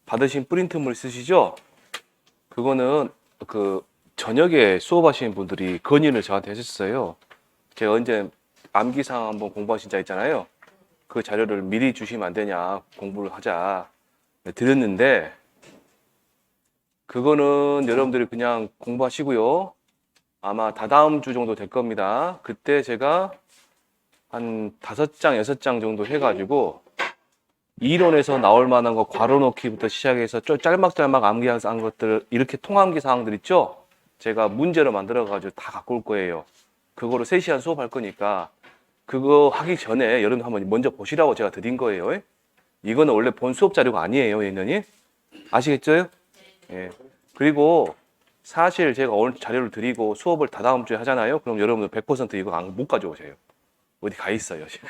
받으신 프린트물 쓰시죠? 그거는 그 저녁에 수업하시는 분들이 건의를 저한테 하셨어요. 제가 언제 암기상 한번 공부하신 자 있잖아요. 그 자료를 미리 주시면 안 되냐, 공부를 하자. 드렸는데 그거는 여러분들이 그냥 공부하시고요. 아마 다다음 주 정도 될 겁니다. 그때 제가 한 5장, 6장 정도 해가지고 이론에서 나올 만한 거 괄호넣기부터 시작해서 좀 짤막짤막 암기한 것들, 이렇게 통암기 사항들 있죠? 제가 문제로 만들어가지고 다 갖고 올 거예요. 그거로 3시간 수업할 거니까 그거 하기 전에 여러분 한번 먼저 보시라고 제가 드린 거예요. 이거는 원래 본 수업 자료가 아니에요, 얘는이. 아시겠죠? 예. 그리고 사실 제가 오늘 자료를 드리고 수업을 다다음 주에 하잖아요. 그럼 여러분들 100% 이거 못 가져오세요. 어디 가 있어요, 지금.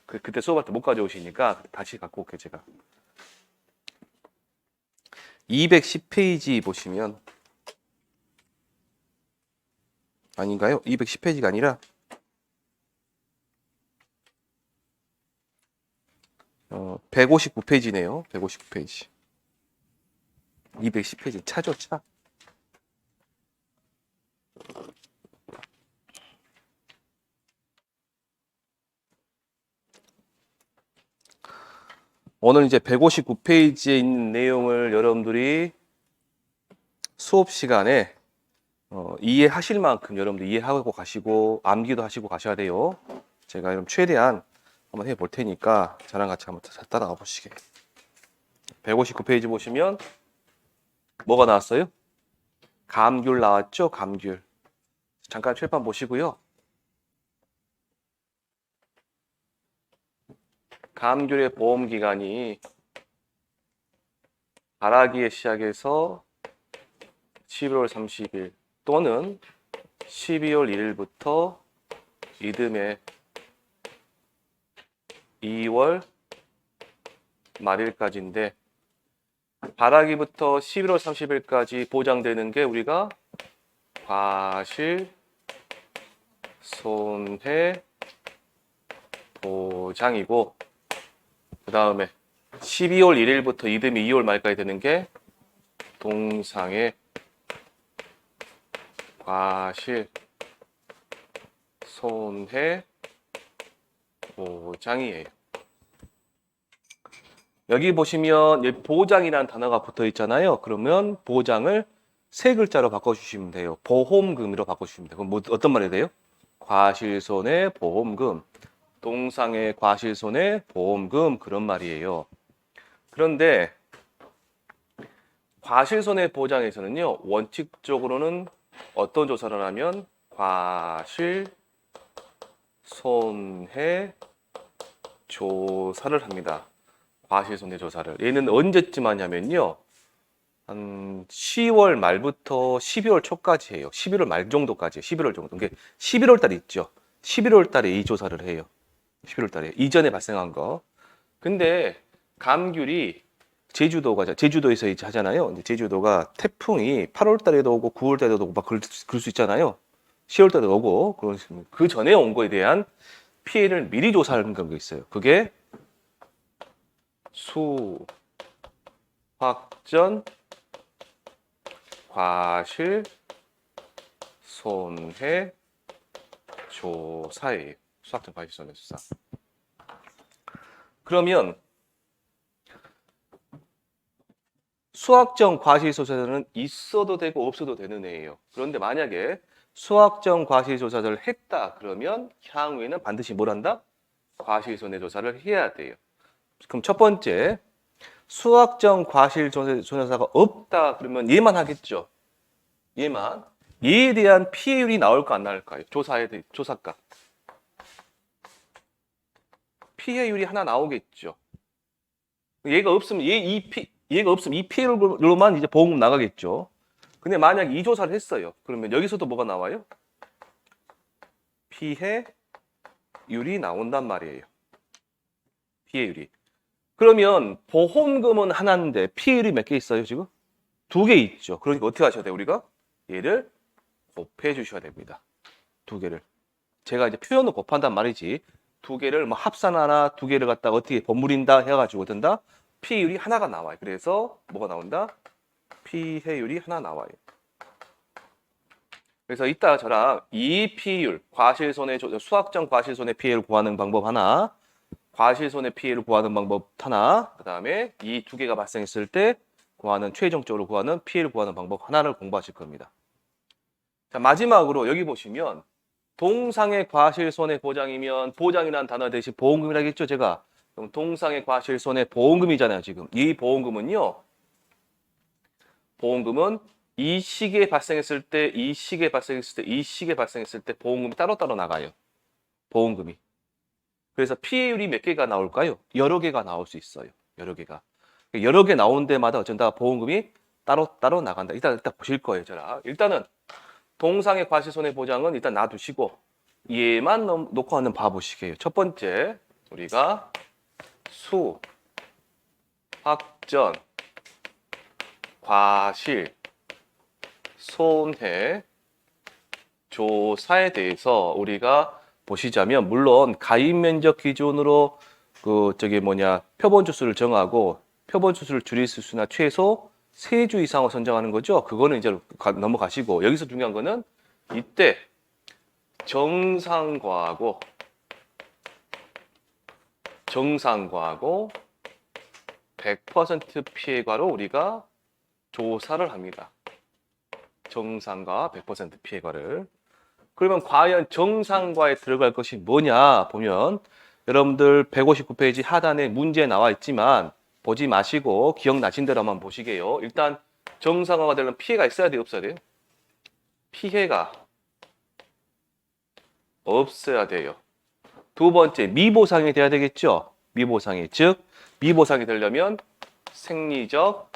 그때 수업할 때 못 가져오시니까 다시 갖고 올게요, 제가. 210페이지 보시면 아닌가요? 210페이지가 아니라 159페이지네요. 159페이지. 210페이지 차죠, 차. 오늘 이제 159페이지에 있는 내용을 여러분들이 수업 시간에 이해하실 만큼 여러분들 이해하고 가시고 암기도 하시고 가셔야 돼요. 제가 그럼 최대한 한번 해볼 테니까 저랑 같이 한번 따라가 보시게. 159페이지 보시면 뭐가 나왔어요? 감귤 나왔죠? 감귤. 잠깐 칠판 보시고요. 감귤의 보험기간이 발아기에 시작해서 11월 30일 또는 12월 1일부터 이듬해 2월 말일까지인데 발아기부터 11월 30일까지 보장되는 게 우리가 과실 손해 보장이고 그 다음에 12월 1일부터 이듬해 2월 말까지 되는 게 동상의 과실 손해 보장이에요. 여기 보시면 보장이라는 단어가 붙어 있잖아요. 그러면 보장을 3글자로 바꿔주시면 돼요. 보험금으로 바꿔주시면 돼요. 그럼 어떤 말이 돼요? 과실손해 보험금, 동상의 과실손해 보험금 그런 말이에요. 그런데 과실손해 보장에서는요. 원칙적으로는 어떤 조사를 하면 과실손해 조사를 합니다. 과실손해 조사를. 얘는 언제쯤 하냐면요. 한 10월 말부터 12월 초까지 해요. 11월 말 정도까지. 11월 정도. 이게 11월 달에 있죠. 11월 달에 이 조사를 해요. 11월 달에. 이전에 발생한 거. 근데 감귤이 제주도에서 이제 하잖아요. 이제 제주도가 태풍이 8월 달에도 오고 9월 달에도 오고 막 그럴 수 있잖아요. 10월 달에도 오고. 그 전에 온 거에 대한 피해를 미리 조사하는 게 있어요. 그게 수확전 과실 손해 조사예요. 수확전 과실 손해 조사. 그러면 수확전 과실 조사는 있어도 되고 없어도 되는 애예요. 그런데 만약에 수확전 과실 조사를 했다 그러면 향후에는 반드시 뭘 한다? 과실 손해 조사를 해야 돼요. 그럼 첫 번째 수확전 과실 조사가 없다 그러면 얘만 하겠죠. 얘에 대한 피해율이 나올까 안 나올까요? 조사가 피해율이 하나 나오겠죠. 얘가 없으면 얘가 없으면 이 피해율로만 이제 보험금 나가겠죠. 근데 만약 이 조사를 했어요. 그러면 여기서도 뭐가 나와요? 피해율이 나온단 말이에요. 피해율이. 그러면 보험금은 하나인데 피해율이 몇 개 있어요, 지금? 2개 있죠. 그러니까 어떻게 하셔야 돼요, 우리가? 얘를 곱해 주셔야 됩니다. 2개를. 제가 이제 표현을 곱한단 말이지. 2개를 뭐 합산하나 2개를 갖다가 어떻게 버무린다 해가지고 된다? 피해율이 하나가 나와요. 그래서 뭐가 나온다? 피해율이 하나 나와요. 그래서 이따 저랑 이 피해율, 수학적 과실손해 피해를 구하는 방법 하나, 과실손해 피해를 구하는 방법 하나, 그 다음에 이 두 개가 발생했을 때 최종적으로 구하는 피해를 구하는 방법 하나를 공부하실 겁니다. 자, 마지막으로 여기 보시면 동상의 과실손해 보장이면 보장이라는 단어 대신 보험금이라고 했죠, 제가. 그럼 동상의 과실손해 보험금이잖아요, 지금. 이 보험금은 이 시기에 발생했을 때, 이 시기에 발생했을 때, 이 시기에 발생했을 때 보험금이 따로따로 나가요. 보험금이. 그래서 피해율이 몇 개가 나올까요? 여러 개가 나올 수 있어요. 여러 개가. 여러 개 나온 데마다 어쩐다 보험금이 따로따로 나간다. 일단 보실 거예요, 저랑. 일단은 동상의 과실손해보장은 일단 놔두시고 얘만 놓고 한번 봐보시게요. 첫 번째, 우리가 수, 확전, 과실, 손해, 조사에 대해서 우리가 보시자면, 물론 가입 면적 기준으로 표본 주수를 정하고 표본 주수를 줄일 수나 최소 3주 이상을 선정하는 거죠. 그거는 이제 넘어가시고, 여기서 중요한 거는 이때 정상과하고 100% 피해가로 우리가 조사를 합니다. 정상과 100% 피해가를. 그러면 과연 정상과에 들어갈 것이 뭐냐 보면, 여러분들 159페이지 하단에 문제 나와 있지만 보지 마시고 기억나신 대로 한번 보시게요. 일단 정상화가 되려면 피해가 있어야 돼요, 없어야 돼요? 피해가 없어야 돼요. 두 번째, 미보상이 돼야 되겠죠? 미보상이. 즉, 미보상이 되려면 생리적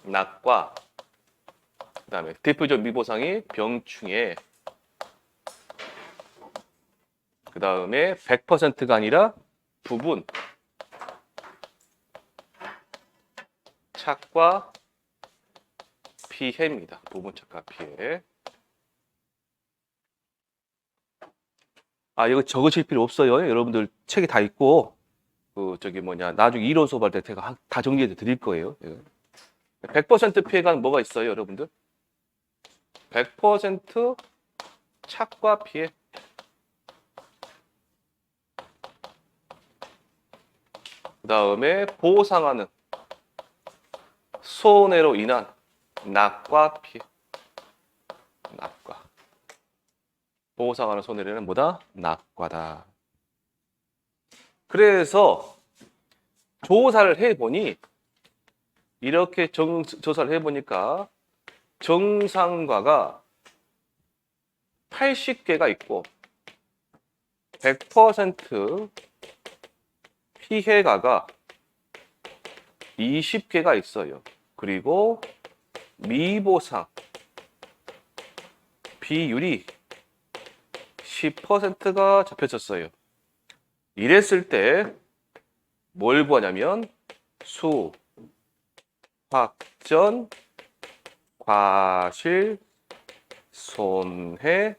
낙과, 그 다음에 대표적 미보상이 병충해, 그 다음에 100%가 아니라 부분 착과 피해입니다. 부분 착과 피해. 이거 적으실 필요 없어요. 여러분들 책에 다 있고, 나중에 이론 수업할 때 제가 다 정리해 드릴 거예요. 100% 피해가는 뭐가 있어요, 여러분들? 100% 착과 피해. 그 다음에 보상하는 손해로 인한 낙과 피해. 낙과. 보상하는 손해로 인한 뭐다? 낙과다. 그래서 조사를 해보니, 이렇게 조사를 해보니까 정상과가 80개가 있고 100% 피해가가 20개가 있어요. 그리고 미보상 비율이 10%가 잡혀졌어요. 이랬을 때 뭘 구하냐면 수, 확전, 과실, 손해,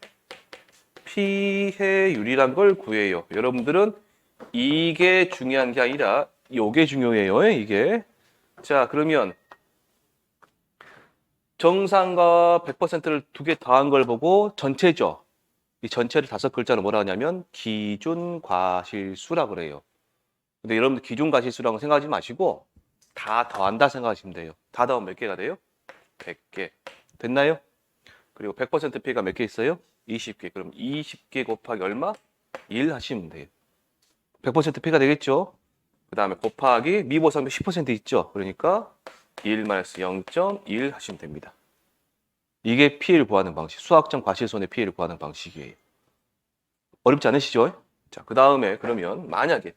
피해율이란 걸 구해요. 여러분들은 이게 중요한 게 아니라 요게 중요해요. 이게. 자, 그러면 정상과 100%를 두 개 더한 걸 보고 전체죠. 이 전체를 5글자로 뭐라 하냐면 기준 과실수라고 그래요. 근데 여러분들 기준 과실수라고 생각하지 마시고 다 더한다 생각하시면 돼요. 다 더하면 몇 개가 돼요? 100개. 됐나요? 그리고 100% 피해가 몇 개 있어요? 20개. 그럼 20개 곱하기 얼마? 1 하시면 돼요. 100% 피해가 되겠죠? 그 다음에 곱하기 미보상 10% 있죠? 그러니까 1-0.1 하시면 됩니다. 이게 피해를 구하는 방식. 수학적 과실손해 피해를 구하는 방식이에요. 어렵지 않으시죠? 자, 그 다음에 그러면 만약에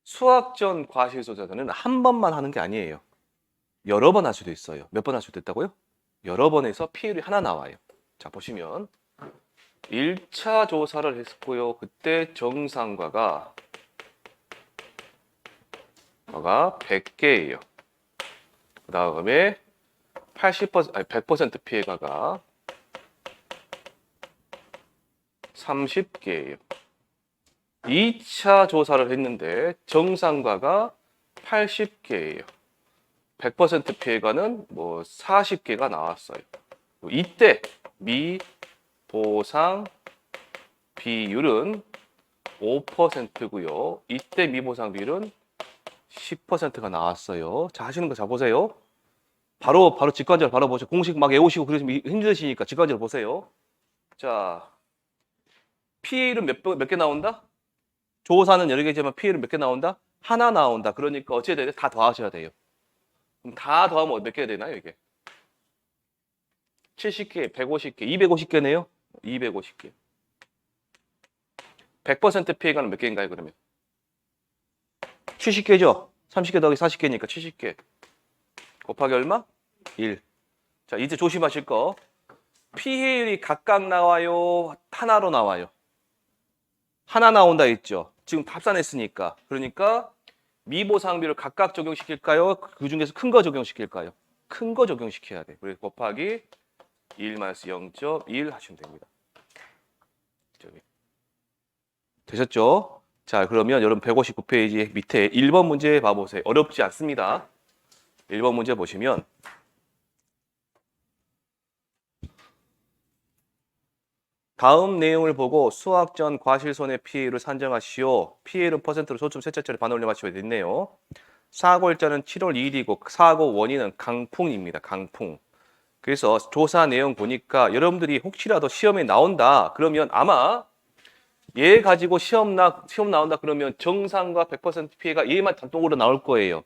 수학적 과실손해는 한 번만 하는 게 아니에요. 여러 번 할 수도 있어요. 몇 번 할 수도 있다고요? 여러 번 해서 피해율이 하나 나와요. 자, 보시면 1차 조사를 했고요. 그때 정상과가 100개예요. 그 다음에 100% 피해가가 30개예요. 2차 조사를 했는데 정상가가 80개예요. 100% 피해가는 뭐 40개가 나왔어요. 이때 미보상 비율은 5%고요. 이때 미보상 비율은 10%가 나왔어요. 자, 하시는 거 잘 보세요. 바로 직관적으로 바로 보세요. 공식 막 외우시고 그러시면 힘드시니까 직관적으로 보세요. 자, 피해율은 몇 개 나온다? 조사는 여러 개지만 피해율은 몇 개 나온다? 하나 나온다. 그러니까 어찌해야 돼요? 다 더하셔야 돼요. 그럼 다 더하면 몇 개 되나요, 이게? 70개, 150개, 250개네요. 250개. 100% 피해가는 몇 개인가요, 그러면? 70개죠? 30개 더하기 40개니까 70개. 곱하기 얼마? 1. 자, 이제 조심하실 거. 피해율이 각각 나와요? 하나로 나와요? 하나 나온다 했죠? 지금 합산했으니까. 그러니까 미보상비를 각각 적용시킬까요? 그 중에서 큰 거 적용시킬까요? 큰 거 적용시켜야 돼. 그래서 곱하기 1-0.1 하시면 됩니다. 저기. 되셨죠? 자, 그러면 여러분 159페이지 밑에 1번 문제 봐보세요. 어렵지 않습니다. 1번 문제 보시면 다음 내용을 보고 수학 전 과실손해 피해율을 산정하시오. 피해율은 퍼센트로 소점 셋째짜리 반올림 하시오. 됐네요. 사고일자는 7월 2일이고 사고 원인은 강풍입니다. 강풍. 그래서 조사 내용 보니까 여러분들이 혹시라도 시험에 나온다 그러면 아마 얘 가지고 시험 나온다 그러면 정상과 100% 피해가 얘만 단독으로 나올 거예요.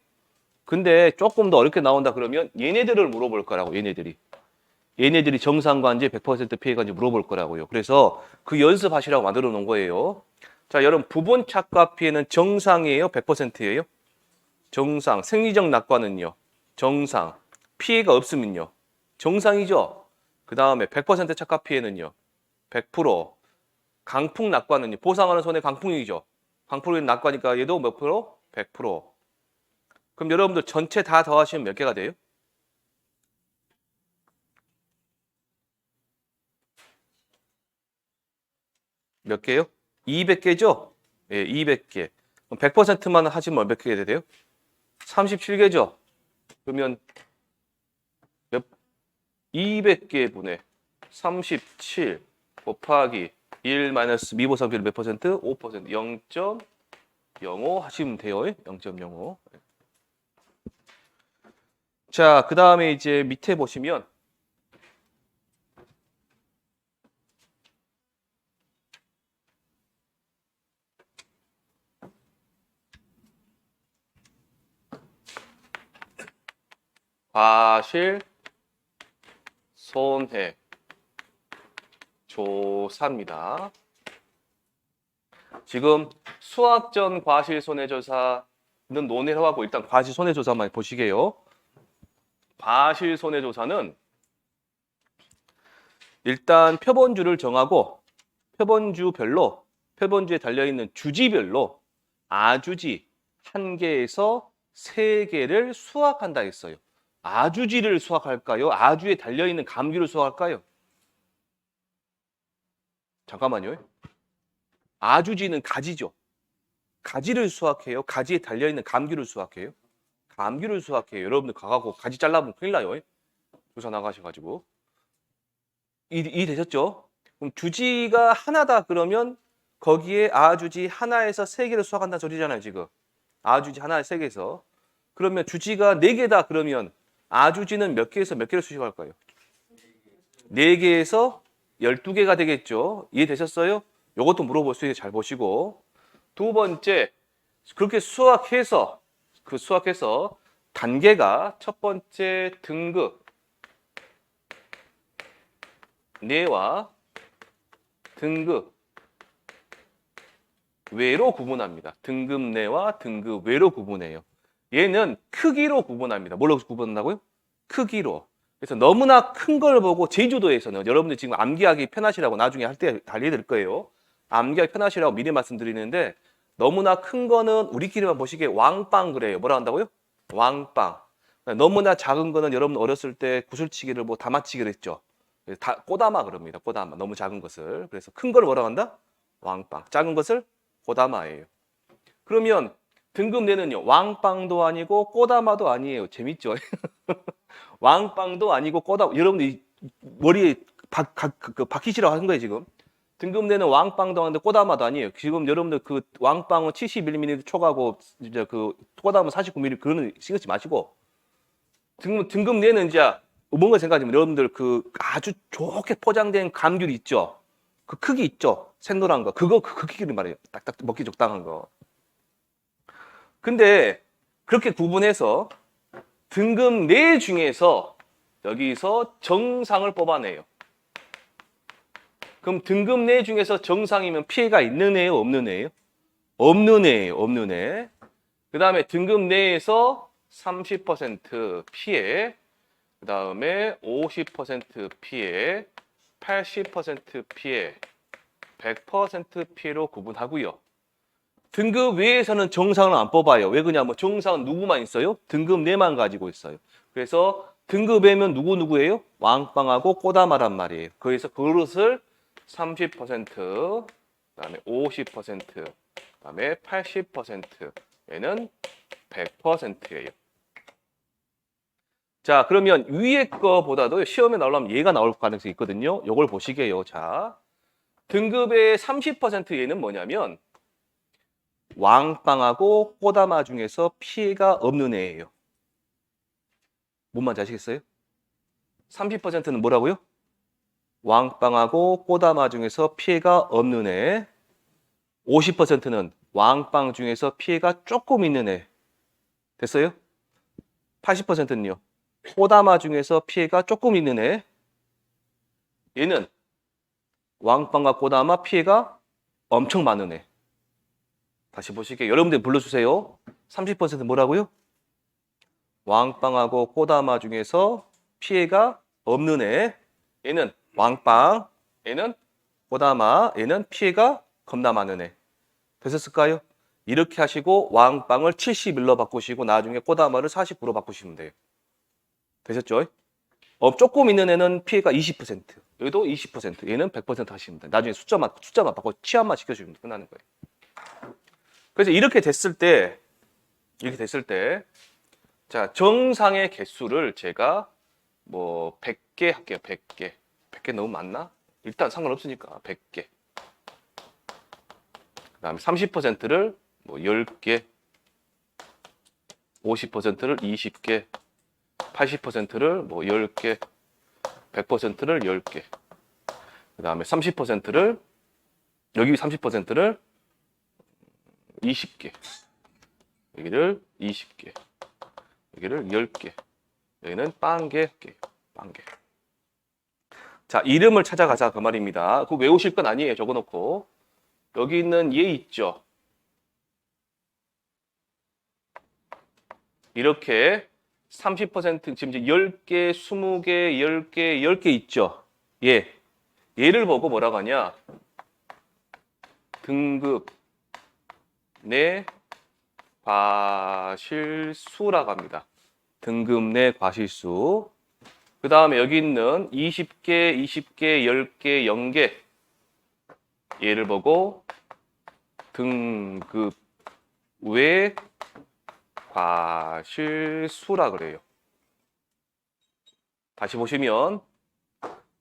근데 조금 더 어렵게 나온다 그러면 얘네들을 물어볼 거라고. 얘네들이 정상과인지 100% 피해가인지 물어볼 거라고요. 그래서 그 연습하시라고 만들어 놓은 거예요. 자, 여러분 부분 착과 피해는 정상이에요? 100%예요? 정상. 생리적 낙과는요? 정상. 피해가 없으면요? 정상이죠? 그 다음에 100% 착과 피해는요? 100%. 강풍 낙과는요? 보상하는 손해 강풍이죠? 강풍이 낙과니까 얘도 몇 프로? 100%. 그럼 여러분들 전체 다 더하시면 몇 개가 돼요? 몇 개요? 200개죠? 예, 200개. 그럼 100%만 하시면 몇 개가 돼요? 37개죠? 그러면 200개 분의 37 곱하기 1 마이너스 미보상 비율 몇 퍼센트? 5%. 0.05 하시면 돼요. 0.05. 자, 그 다음에 이제 밑에 보시면 과실 손해 조사입니다. 지금 수학전 과실 손해 조사는 논의를 하고 일단 과실 손해 조사만 보시게요. 과실 손해 조사는 일단 표본주를 정하고 표본주별로 표본주에 달려있는 주지별로 아주지 1개에서 3개를 수확한다 했어요. 아주지를 수확할까요? 아주에 달려있는 감귤을 수확할까요? 잠깐만요. 아주지는 가지죠. 가지를 수확해요? 가지에 달려있는 감귤을 수확해요? 감귤을 수확해요. 여러분들 가갖고 가지 잘라보면 큰일 나요. 조사 나가셔가지고. 이해되셨죠? 그럼 주지가 하나다 그러면 거기에 아주지 하나에서 3개를 수확한다는 소리잖아요, 지금. 아주지 하나에 3개에서. 그러면 주지가 4개다 그러면 아주지는 몇 개에서 몇 개를 수확할까요? 4개에서 12개가 되겠죠. 이해되셨어요? 이것도 물어볼 수 있게 잘 보시고. 두 번째, 그렇게 수확해서 단계가 첫 번째 등급 내와 등급 외로 구분합니다. 등급 내와 등급 외로 구분해요. 얘는 크기로 구분합니다. 뭘로 구분한다고요? 크기로. 그래서 너무나 큰 걸 보고 제주도에서는 여러분들 지금 암기하기 편하시라고 나중에 할 때 알려드릴 거예요. 암기하기 편하시라고 미리 말씀드리는데 너무나 큰 거는 우리끼리만 보시기에 왕빵 그래요. 뭐라 한다고요? 왕빵. 너무나 작은 거는 여러분 어렸을 때 구슬치기를 뭐 다마치기를 했죠. 그래서 다 꼬다마 그럽니다. 꼬다마. 너무 작은 것을. 그래서 큰 걸 뭐라고 한다? 왕빵. 작은 것을 꼬다마예요. 그러면 등급 내는요. 왕빵도 아니고 꼬다마도 아니에요. 재밌죠? 왕빵도 아니고 꼬다마. 여러분들 머리에 박히시라고 하는 거예요, 지금. 등급 내는 왕빵도 아닌데 꼬다마도 아니에요. 지금 여러분들 그 왕빵은 71mm 초과고 이제 그 꼬다마 49mm 그거는 신경 쓰지 마시고 등급 내는 이제 뭔가 생각하시면 여러분들 그 아주 좋게 포장된 감귤 있죠. 그 크기 있죠. 샛노란 거. 그거 그 크기를 말해요. 딱딱 먹기 적당한 거. 근데 그렇게 구분해서 등급 내 중에서 여기서 정상을 뽑아내요. 그럼 등급 내 중에서 정상이면 피해가 있는 애예요, 없는 애예요? 없는 애예요, 없는 애. 그 다음에 등급 내에서 30% 피해, 그 다음에 50% 피해, 80% 피해, 100% 피해로 구분하고요. 등급 외에서는 정상을 안 뽑아요. 왜 그러냐면 정상은 누구만 있어요? 등급 내만 가지고 있어요. 그래서 등급 외면 누구예요? 왕빵하고 꼬다마란 말이에요. 그래서 그것을 30%, 그다음에 50%, 그다음에 80%, 얘는 100%예요. 자, 그러면 위에 거보다도 시험에 나오려면 얘가 나올 가능성이 있거든요. 이걸 보시게요. 자, 등급의 30% 얘는 뭐냐면 왕빵하고 꼬다마 중에서 피해가 없는 애예요. 뭔 말인지 아시겠어요? 30%는 뭐라고요? 왕빵하고 꼬다마 중에서 피해가 없는 애. 50%는 왕빵 중에서 피해가 조금 있는 애. 됐어요? 80%는요. 꼬다마 중에서 피해가 조금 있는 애. 얘는 왕빵과 꼬다마 피해가 엄청 많은 애. 다시 보실게요. 여러분들 불러주세요. 30% 뭐라고요? 왕빵하고 꼬다마 중에서 피해가 없는 애. 얘는 왕빵, 얘는 꼬다마, 얘는 피해가 겁나 많은 애. 되셨을까요? 이렇게 하시고 왕빵을 71로 바꾸시고 나중에 꼬다마를 49로 바꾸시면 돼요. 되셨죠? 조금 있는 애는 피해가 20%, 여기도 20%, 얘는 100% 하시면 돼요. 나중에 숫자만 바꿔 치환만 시켜주면 끝나는 거예요. 그래서 이렇게 됐을 때, 자, 정상의 개수를 제가 뭐 100개 할게요. 100개. 100개 너무 많나? 일단 상관없으니까 100개. 그다음에 30%를 뭐 10개, 50%를 20개, 80%를 뭐 10개, 100%를 10개. 그다음에 30%를 여기 30%를 20개. 여기를 20개. 여기를 10개. 여기는 빵개 할게요. 빵개. 자, 이름을 찾아가자 그 말입니다. 그거 외우실 건 아니에요. 적어놓고. 여기 있는 얘 있죠. 이렇게 30% 지금 이제 10개, 20개, 10개, 10개 있죠. 얘를 보고 뭐라고 하냐? 등급 내 과실수라고 합니다. 등급 내 과실수. 그 다음에 여기 있는 20개, 20개, 10개, 0개 얘를 보고 등급 외 과실수라 그래요. 다시 보시면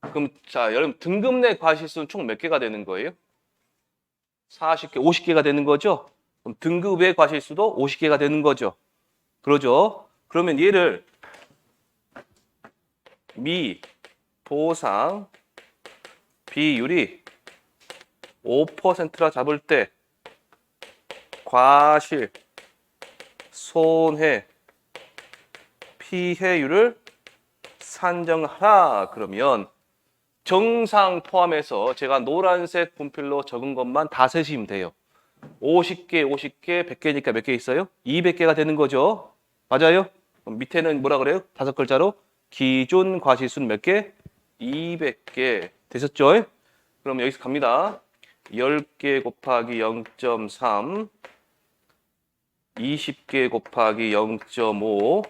그럼 자, 여러분 등급 내 과실수는 총 몇 개가 되는 거예요? 40개, 50개가 되는 거죠? 그럼 등급 외 과실수도 50개가 되는 거죠. 그러죠? 그러면 얘를 미, 보상, 비율이 5%라 잡을 때 과실, 손해, 피해율을 산정하라 그러면 정상 포함해서 제가 노란색 분필로 적은 것만 다 세시면 돼요. 50개, 50개, 100개니까 몇 개 있어요? 200개가 되는 거죠. 맞아요? 그럼 밑에는 뭐라 그래요? 5글자로 기존 과실수는 몇 개? 200개. 되셨죠? 그럼 여기서 갑니다. 10개 곱하기 0.3, 20개 곱하기 0.5,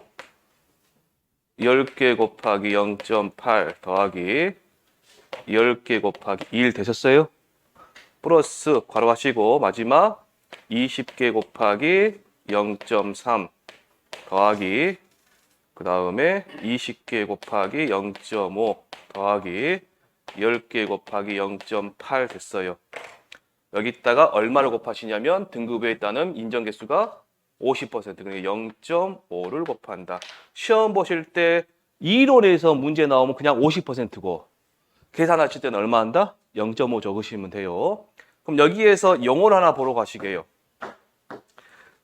10개 곱하기 0.8 더하기 10개 곱하기 1 되셨어요? 플러스 괄호 하시고 마지막 20개 곱하기 0.3 더하기 그 다음에 20개 곱하기 0.5 더하기 10개 곱하기 0.8 됐어요. 여기다가 얼마를 곱하시냐면 등급 외에 따른 인정 개수가 50%, 그러니까 0.5를 곱한다. 시험 보실 때 이론에서 문제 나오면 그냥 50%고 계산하실 때는 얼마 한다? 0.5 적으시면 돼요. 그럼 여기에서 영어를 하나 보러 가시게요.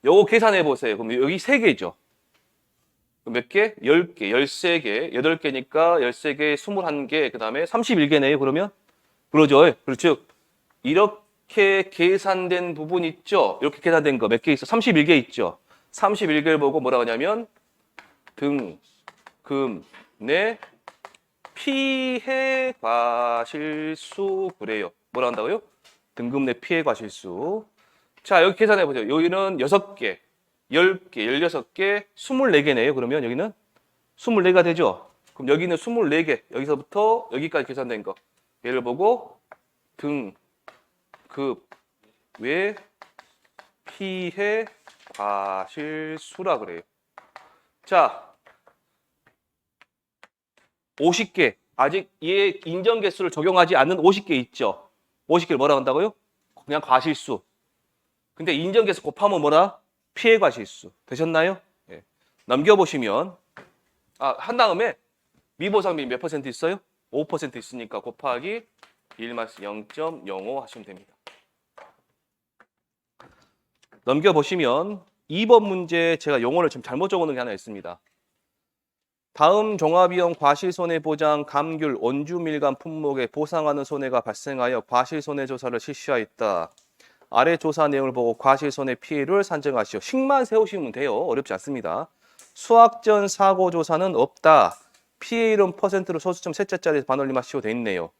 요거 계산해 보세요. 그럼 여기 3개죠. 몇 개? 10개, 13개, 8개니까 13개, 21개, 그 다음에 31개네요. 그러면? 그러죠. 그렇죠. 이렇게 계산된 부분 있죠? 이렇게 계산된 거 몇 개 있어? 31개 있죠? 31개를 보고 뭐라 하냐면 등, 금, 내, 피해 과실수 그래요. 뭐라 한다고요? 등급 내 피해 과실수. 자, 여기 계산해 보세요. 여기는 6개, 10개, 16개, 24개네요. 그러면 여기는 24개가 되죠? 그럼 여기는 24개. 여기서부터 여기까지 계산된 거. 얘를 보고 등, 급, 외, 피해 과실수라 그래요. 자, 50개. 아직 얘 인정 개수를 적용하지 않는 50개 있죠? 50개를 뭐라 한다고요? 그냥 과실수. 근데 인정 개수 곱하면 뭐라? 피해 과실수. 되셨나요? 예. 넘겨보시면 한 다음에 미보상비 몇 퍼센트 있어요? 5% 있으니까 곱하기 1-0.05 하시면 됩니다. 넘겨보시면 2번 문제 제가 용어를 지금 잘못 적어놓은 게 하나 있습니다. 다음 종합이용 과실손해보장 감귤 원주밀감 품목에 보상하는 손해가 발생하여 과실손해조사를 실시하였다. 아래 조사 내용을 보고 과실손해 피해를 산정하시오. 식만 세우시면 돼요. 어렵지 않습니다. 수학전 사고조사는 없다. 피해 이름 퍼센트로 소수점 셋째 자리에서 반올림하시오 돼 있네요.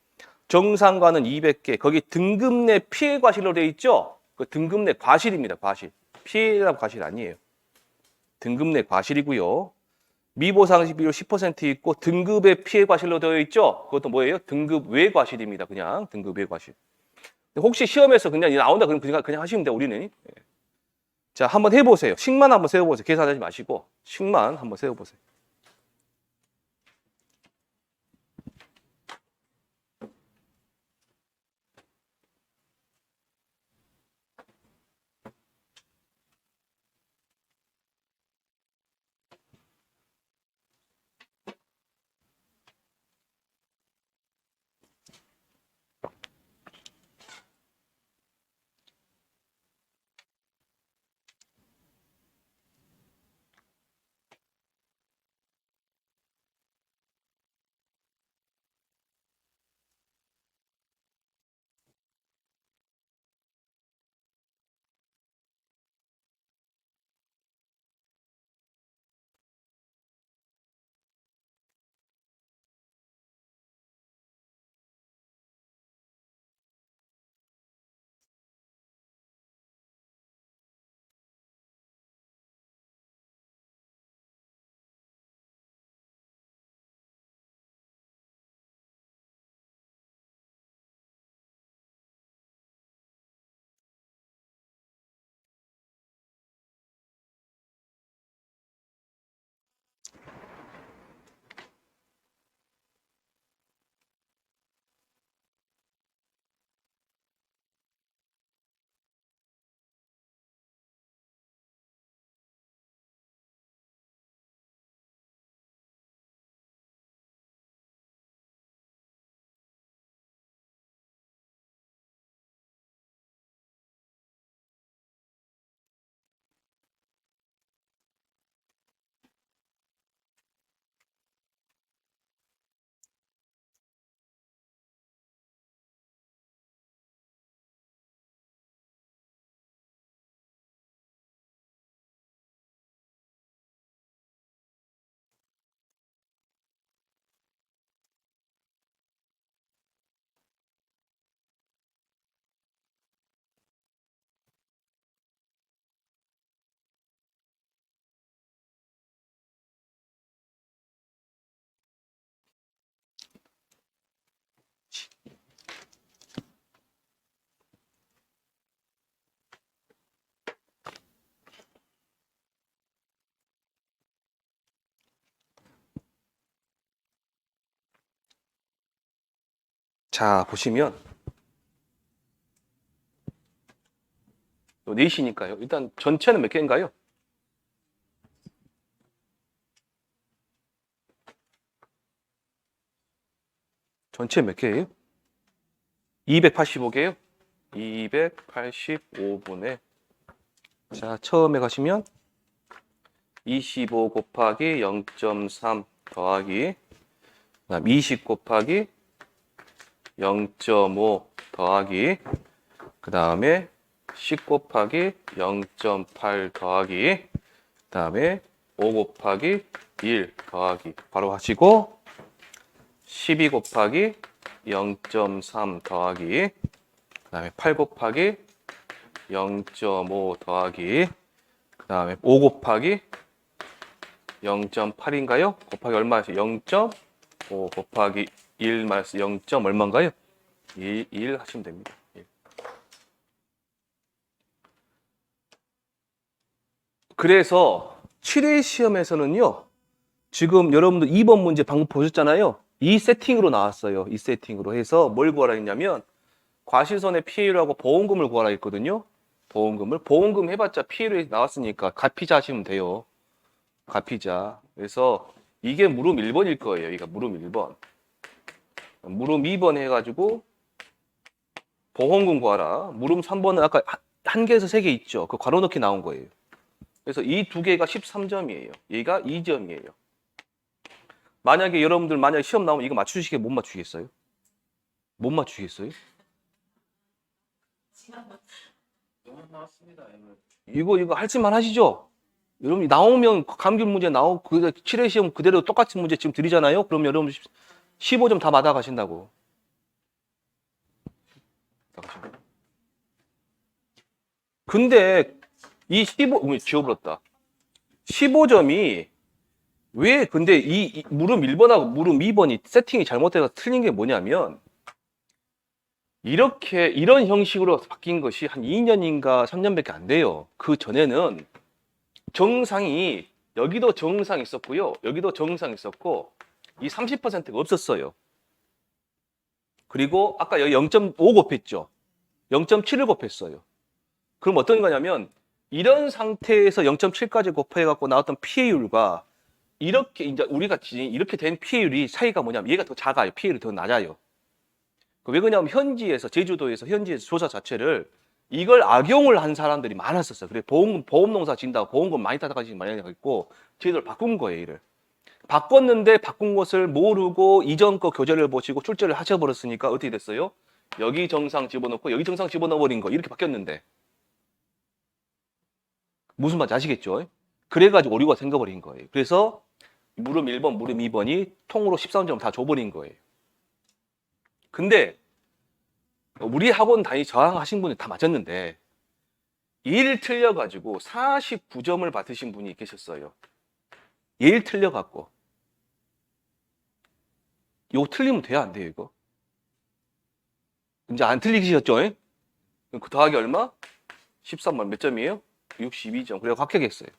정상과는 200개. 거기 등급 내 피해 과실로 돼 있죠? 그 등급 내 과실입니다. 과실. 피해란 과실 아니에요. 등급 내 과실이고요. 미보상 비율 10% 있고 등급의 피해 과실로 되어 있죠? 그것도 뭐예요? 등급 외 과실입니다. 그냥 등급 외 과실. 혹시 시험에서 그냥 나온다 그러면 그냥 하시면 돼요. 우리는. 자, 한번 해보세요. 식만 한번 세워보세요. 계산하지 마시고 식만 한번 세워보세요. 자, 보시면 4시니까요. 일단 전체는 몇 개인가요? 전체 몇 개예요? 285개요? 285분의 자, 처음에 가시면 25 곱하기 0.3 더하기 그다음 20 곱하기 0.5 더하기 그 다음에 10 곱하기 0.8 더하기 그 다음에 5 곱하기 1 더하기 바로 하시고 12 곱하기 0.3 더하기 그 다음에 8 곱하기 0.5 더하기 그 다음에 5 곱하기 0.8인가요? 곱하기 얼마였어요? 0.5 곱하기 1 마이너스 0. 얼마인가요? 1 하시면 됩니다. 1. 그래서 7회 시험에서는요. 지금 여러분들 2번 문제 방금 보셨잖아요. 이 세팅으로 나왔어요. 이 세팅으로 해서 뭘 구하라 했냐면 과실손해 피해율하고 보험금을 구하라 했거든요. 보험금 해봤자 피해율이 나왔으니까 가피자 하시면 돼요. 가피자. 그래서 이게 물음 1번일 거예요. 이거 물음 1번. 물음 2번 해가지고 보험금 구하라. 물음 3번은 아까 1개에서 3개 있죠. 그 괄호 넣기 나온 거예요. 그래서 이 두 개가 13점이에요. 얘가 2점이에요. 만약에 여러분들 시험 나오면 이거 맞추시게 못 맞추겠어요? 못 맞추겠어요? 이거 할만 하시죠? 여러분 나오면 감귤 문제 나오고 그 7회 시험 그대로 똑같은 문제 지금 드리잖아요. 그럼 여러분 15점 다 받아 가신다고. 근데 이 15 지워버렸다. 15점이 왜 근데 이 물음 1번하고 물음 2번이 세팅이 잘못돼서 틀린 게 뭐냐면 이런 형식으로 바뀐 것이 한 2년인가 3년밖에 안 돼요. 그 전에는 정상이 여기도 정상 있었고요. 여기도 정상 있었고 이 30%가 없었어요. 그리고 아까 여기 0.5 곱했죠. 0.7을 곱했어요. 그럼 어떤 거냐면 이런 상태에서 0.7까지 곱해갖고 나왔던 피해율과 이렇게 이제 우리가 이렇게 된 피해율이 차이가 뭐냐면 얘가 더 작아요. 피해율이 더 낮아요. 왜 그러냐면 현지에서 제주도에서 현지에서 조사 자체를 이걸 악용을 한 사람들이 많았었어요. 그래 보험농사 진다고 보험금 많이 따라가지 많이 했고 제도를 바꾼 거예요. 이를 바꿨는데 바꾼 것을 모르고 이전 거 교재를 보시고 출제를 하셔버렸으니까 어떻게 됐어요? 여기 정상 집어넣고 여기 정상 집어넣어버린 거 이렇게 바뀌었는데 무슨 말인지 아시겠죠? 그래가지고 오류가 생겨버린 거예요. 그래서 물음 1번, 물음 2번이 통으로 13점 다 줘버린 거예요. 근데 우리 학원 저항하신 분이 다 맞았는데 1 틀려가지고 49점을 받으신 분이 계셨어요. 1 틀려갖고 이거 틀리면 돼야 안 돼요 이거? 이제 안 틀리시셨죠? 그 더하기 얼마? 13번 몇 점이에요? 62점. 그래서 합격했어요.